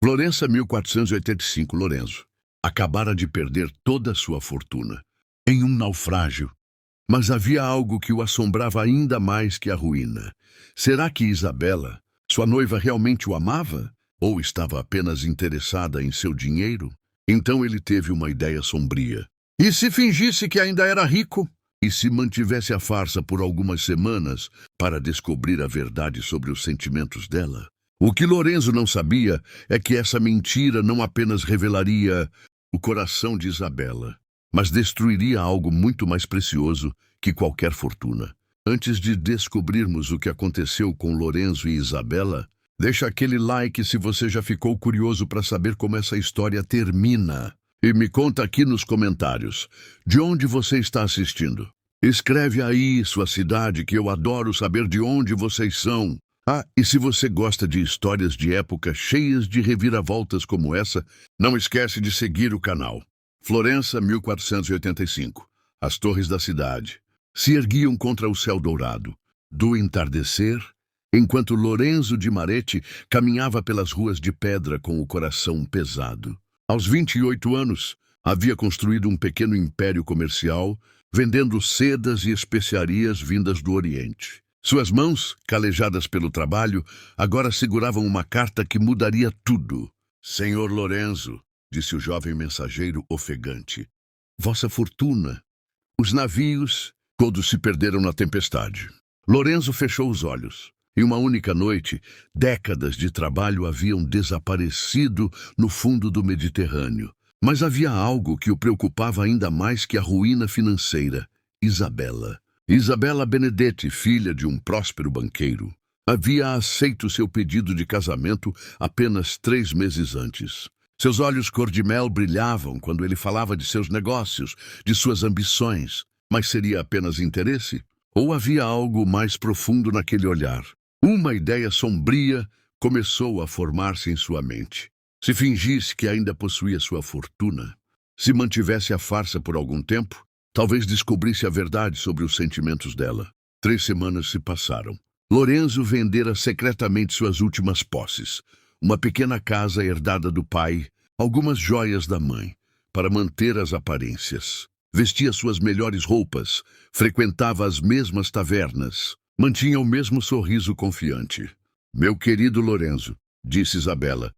Florença, 1485, Lorenzo. Acabara de perder toda a sua fortuna em um naufrágio. Mas havia algo que o assombrava ainda mais que a ruína. Será que Isabela, sua noiva, realmente o amava? Ou estava apenas interessada em seu dinheiro? Então ele teve uma ideia sombria. E se fingisse que ainda era rico? E se mantivesse a farsa por algumas semanas para descobrir a verdade sobre os sentimentos dela? O que Lorenzo não sabia é que essa mentira não apenas revelaria o coração de Isabela, mas destruiria algo muito mais precioso que qualquer fortuna. Antes de descobrirmos o que aconteceu com Lorenzo e Isabela, deixa aquele like se você já ficou curioso para saber como essa história termina. E me conta aqui nos comentários, de onde você está assistindo. Escreve aí sua cidade, que eu adoro saber de onde vocês são. Ah, e se você gosta de histórias de época cheias de reviravoltas como essa, não esquece de seguir o canal. Florença, 1485. As torres da cidade se erguiam contra o céu dourado do entardecer, enquanto Lorenzo de Maretti caminhava pelas ruas de pedra com o coração pesado. Aos 28 anos, havia construído um pequeno império comercial, vendendo sedas e especiarias vindas do Oriente. Suas mãos, calejadas pelo trabalho, agora seguravam uma carta que mudaria tudo. Senhor Lorenzo, disse o jovem mensageiro ofegante, vossa fortuna. Os navios todos se perderam na tempestade. Lorenzo fechou os olhos. Em uma única noite, décadas de trabalho haviam desaparecido no fundo do Mediterrâneo. Mas havia algo que o preocupava ainda mais que a ruína financeira: Isabela. Isabela Benedetti, filha de um próspero banqueiro, havia aceito seu pedido de casamento apenas 3 meses antes. Seus olhos cor-de-mel brilhavam quando ele falava de seus negócios, de suas ambições. Mas seria apenas interesse? Ou havia algo mais profundo naquele olhar? Uma ideia sombria começou a formar-se em sua mente. Se fingisse que ainda possuía sua fortuna, se mantivesse a farsa por algum tempo, talvez descobrisse a verdade sobre os sentimentos dela. 3 semanas se passaram. Lorenzo vendera secretamente suas últimas posses. Uma pequena casa herdada do pai, algumas joias da mãe, para manter as aparências. Vestia suas melhores roupas, frequentava as mesmas tavernas, mantinha o mesmo sorriso confiante. Meu querido Lorenzo, disse Isabela,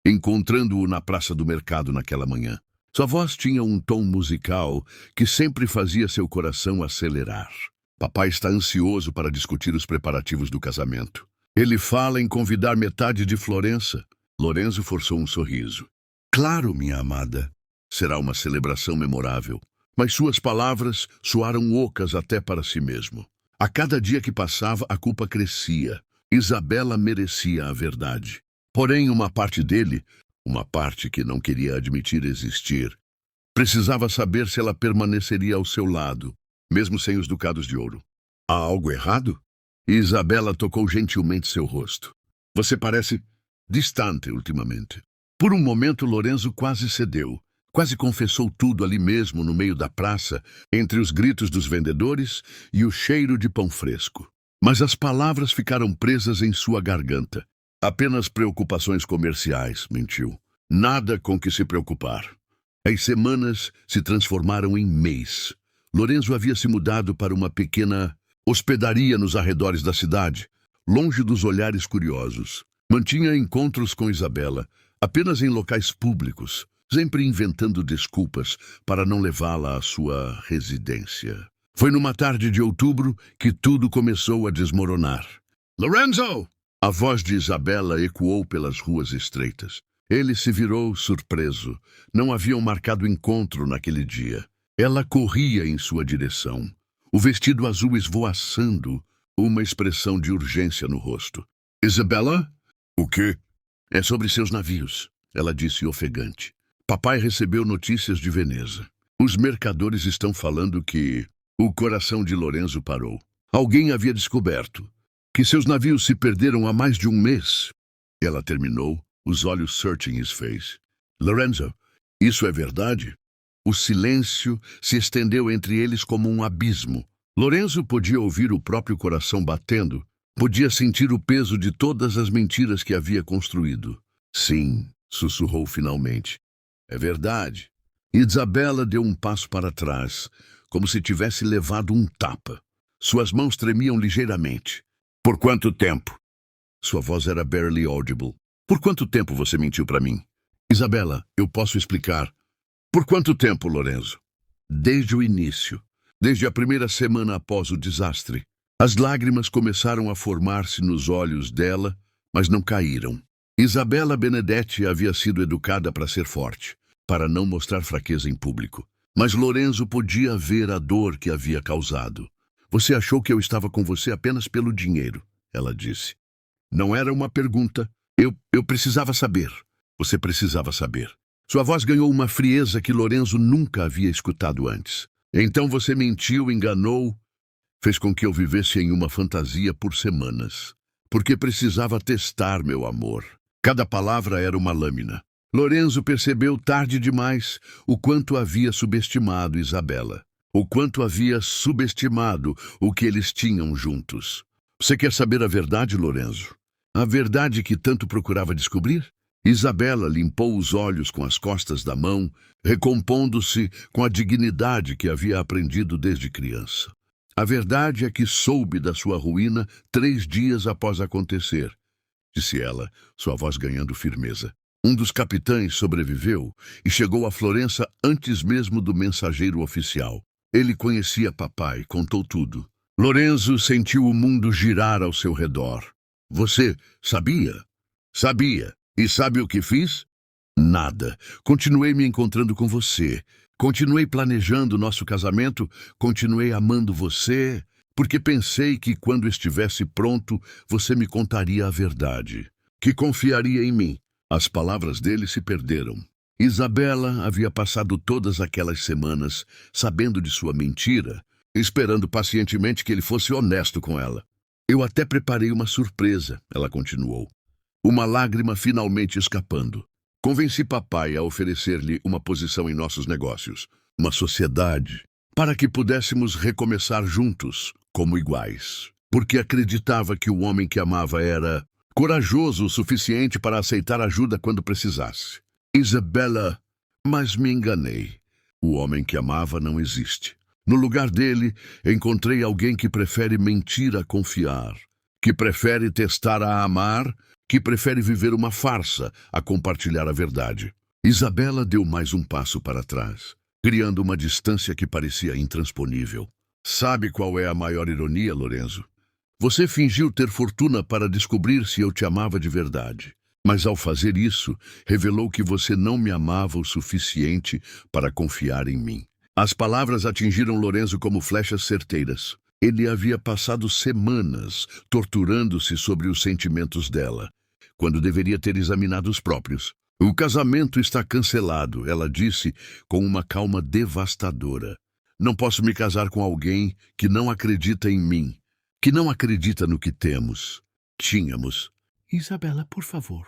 encontrando-o na praça do mercado naquela manhã. Sua voz tinha um tom musical que sempre fazia seu coração acelerar. Papai está ansioso para discutir os preparativos do casamento. Ele fala em convidar metade de Florença. Lorenzo forçou um sorriso. Claro, minha amada. Será uma celebração memorável. Mas suas palavras soaram ocas até para si mesmo. A cada dia que passava, a culpa crescia. Isabela merecia a verdade. Porém, uma parte dele, uma parte que não queria admitir existir, precisava saber se ela permaneceria ao seu lado, mesmo sem os ducados de ouro. Há algo errado? Isabela tocou gentilmente seu rosto. Você parece distante ultimamente. Por um momento, Lorenzo quase cedeu. Quase confessou tudo ali mesmo, no meio da praça, entre os gritos dos vendedores e o cheiro de pão fresco. Mas as palavras ficaram presas em sua garganta. Apenas preocupações comerciais, mentiu. Nada com que se preocupar. As semanas se transformaram em mês. Lorenzo havia se mudado para uma pequena hospedaria nos arredores da cidade, longe dos olhares curiosos. Mantinha encontros com Isabela, apenas em locais públicos, sempre inventando desculpas para não levá-la à sua residência. Foi numa tarde de outubro que tudo começou a desmoronar. Lorenzo! A voz de Isabela ecoou pelas ruas estreitas. Ele se virou surpreso. Não haviam marcado encontro naquele dia. Ela corria em sua direção, o vestido azul esvoaçando, uma expressão de urgência no rosto. Isabela? O quê? É sobre seus navios, ela disse ofegante. Papai recebeu notícias de Veneza. Os mercadores estão falando que o coração de Lorenzo parou. Alguém havia descoberto que seus navios se perderam há mais de um mês. Ela terminou, os olhos searching his face. Lorenzo, isso é verdade? O silêncio se estendeu entre eles como um abismo. Lorenzo podia ouvir o próprio coração batendo, podia sentir o peso de todas as mentiras que havia construído. Sim, sussurrou finalmente. É verdade. Isabela deu um passo para trás, como se tivesse levado um tapa. Suas mãos tremiam ligeiramente. Por quanto tempo? Sua voz era barely audible. Por quanto tempo você mentiu para mim? Isabela, eu posso explicar. Por quanto tempo, Lorenzo? Desde o início. Desde a primeira semana após o desastre. As lágrimas começaram a formar-se nos olhos dela, mas não caíram. Isabela Benedetti havia sido educada para ser forte, para não mostrar fraqueza em público. Mas Lorenzo podia ver a dor que havia causado. Você achou que eu estava com você apenas pelo dinheiro, ela disse. Não era uma pergunta. Eu precisava saber. Você precisava saber. Sua voz ganhou uma frieza que Lorenzo nunca havia escutado antes. Então você mentiu, enganou, fez com que eu vivesse em uma fantasia por semanas. Porque precisava testar meu amor. Cada palavra era uma lâmina. Lorenzo percebeu tarde demais o quanto havia subestimado Isabela. O quanto havia subestimado o que eles tinham juntos. Você quer saber a verdade, Lorenzo? A verdade que tanto procurava descobrir? Isabela limpou os olhos com as costas da mão, recompondo-se com a dignidade que havia aprendido desde criança. A verdade é que soube da sua ruína 3 dias após acontecer, disse ela, sua voz ganhando firmeza. Um dos capitães sobreviveu e chegou a Florença antes mesmo do mensageiro oficial. Ele conhecia papai, contou tudo. Lorenzo sentiu o mundo girar ao seu redor. Você sabia? Sabia. E sabe o que fiz? Nada. Continuei me encontrando com você. Continuei planejando nosso casamento. Continuei amando você. Porque pensei que quando estivesse pronto, você me contaria a verdade. Que confiaria em mim. As palavras dele se perderam. Isabela havia passado todas aquelas semanas sabendo de sua mentira, esperando pacientemente que ele fosse honesto com ela. Eu até preparei uma surpresa, ela continuou. Uma lágrima finalmente escapando. Convenci papai a oferecer-lhe uma posição em nossos negócios, uma sociedade, para que pudéssemos recomeçar juntos, como iguais. Porque acreditava que o homem que amava era corajoso o suficiente para aceitar ajuda quando precisasse. Isabela, mas me enganei. O homem que amava não existe. No lugar dele, encontrei alguém que prefere mentir a confiar, que prefere testar a amar, que prefere viver uma farsa a compartilhar a verdade. Isabela deu mais um passo para trás, criando uma distância que parecia intransponível. Sabe qual é a maior ironia, Lorenzo? Você fingiu ter fortuna para descobrir se eu te amava de verdade. Mas ao fazer isso, revelou que você não me amava o suficiente para confiar em mim. As palavras atingiram Lorenzo como flechas certeiras. Ele havia passado semanas torturando-se sobre os sentimentos dela, quando deveria ter examinado os próprios. O casamento está cancelado, ela disse com uma calma devastadora. Não posso me casar com alguém que não acredita em mim, que não acredita no que tínhamos. Isabela, por favor.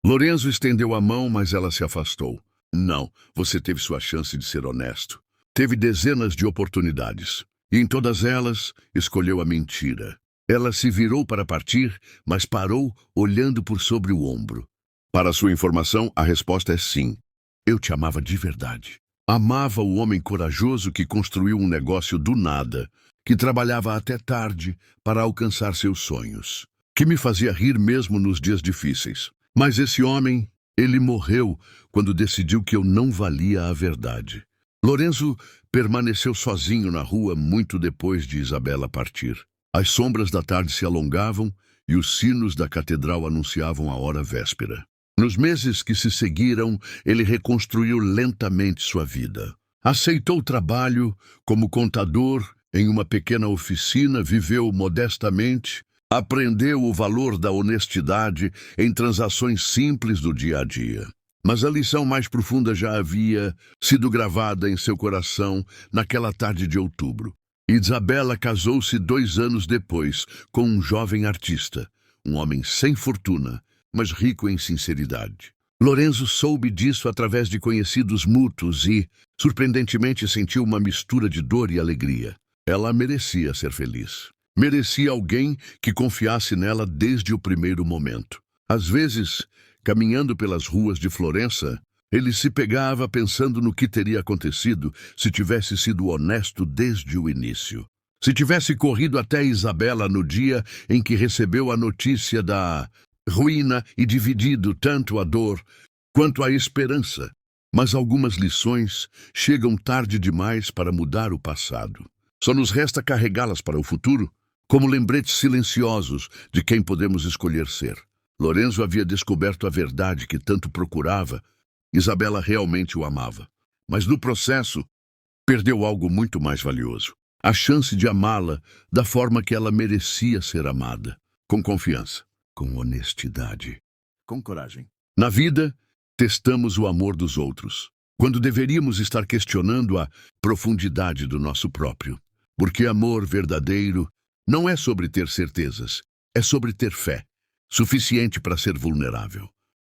Lorenzo estendeu a mão, mas ela se afastou. Não, você teve sua chance de ser honesto. Teve dezenas de oportunidades. E em todas elas, escolheu a mentira. Ela se virou para partir, mas parou, olhando por sobre o ombro. Para sua informação, a resposta é sim. Eu te amava de verdade. Amava o homem corajoso que construiu um negócio do nada, que trabalhava até tarde para alcançar seus sonhos, que me fazia rir mesmo nos dias difíceis. Mas esse homem, ele morreu quando decidiu que eu não valia a verdade. Lorenzo permaneceu sozinho na rua muito depois de Isabela partir. As sombras da tarde se alongavam e os sinos da catedral anunciavam a hora véspera. Nos meses que se seguiram, ele reconstruiu lentamente sua vida. Aceitou trabalho como contador em uma pequena oficina, viveu modestamente, aprendeu o valor da honestidade em transações simples do dia a dia. Mas a lição mais profunda já havia sido gravada em seu coração naquela tarde de outubro. Isabela casou-se 2 anos depois com um jovem artista, um homem sem fortuna, mas rico em sinceridade. Lorenzo soube disso através de conhecidos mútuos e, surpreendentemente, sentiu uma mistura de dor e alegria. Ela merecia ser feliz. Merecia alguém que confiasse nela desde o primeiro momento. Às vezes, Caminhando pelas ruas de Florença, ele se pegava pensando no que teria acontecido se tivesse sido honesto desde o início. Se tivesse corrido até Isabela no dia em que recebeu a notícia da ruína e dividido tanto a dor quanto a esperança. Mas algumas lições chegam tarde demais para mudar o passado. Só nos resta carregá-las para o futuro, como lembretes silenciosos de quem podemos escolher ser. Lorenzo havia descoberto a verdade que tanto procurava. Isabela realmente o amava. Mas no processo, perdeu algo muito mais valioso. A chance de amá-la da forma que ela merecia ser amada. Com confiança, com honestidade, com coragem. Na vida, testamos o amor dos outros, quando deveríamos estar questionando a profundidade do nosso próprio. Porque amor verdadeiro não é sobre ter certezas, é sobre ter fé, suficiente para ser vulnerável.